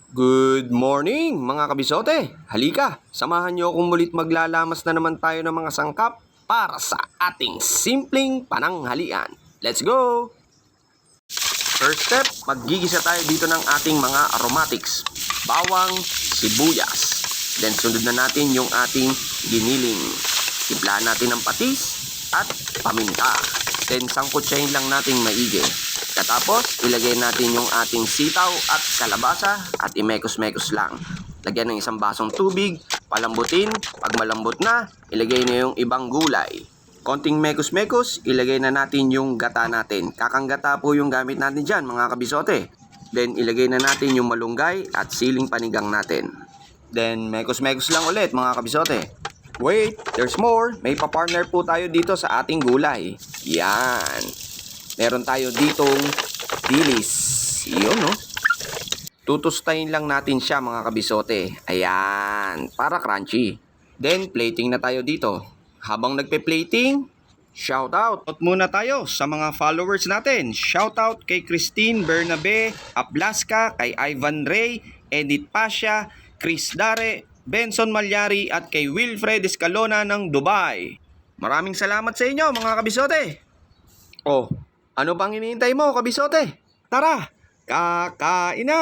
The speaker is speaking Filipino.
Good morning mga kabisote! Halika, samahan niyo akong mulit maglalamas na naman tayo ng mga sangkap para sa ating simpleng pananghalian. Let's go! First step, maggigisa tayo dito ng ating mga aromatics. Bawang, sibuyas. Then sunod na natin yung ating giniling. Timplahan natin ng patis at paminta. Then sangkutsahin lang nating maigi. Katapos, ilagay natin yung ating sitaw at kalabasa at imekos-mekos lang. Lagyan ng isang basong tubig, palambutin. Pag malambot na, ilagay na yung ibang gulay. Konting mekos-mekos, ilagay na natin yung gata natin. Kakang gata po yung gamit natin dyan, mga kabisote. Then, ilagay na natin yung malunggay at siling panigang natin. Then, mekos-mekos lang ulit, mga kabisote. Wait, there's more. May papartner po tayo dito sa ating gulay. Yan. Meron tayo ditong dilis. Yun, no? Tutustahin lang natin siya, mga kabisote. Ayan, para crunchy. Then, plating na tayo dito. Habang nagpe-plating, shoutout muna tayo sa mga followers natin. Shoutout kay Christine Bernabe, Ablasca, kay Ivan Ray, Edith Pasha, Chris Dare, Benson Malyari, at kay Wilfred Escalona ng Dubai. Maraming salamat sa inyo, mga kabisote. Oh, ano bang hinihintay mo, kabisote? Tara, kakain na!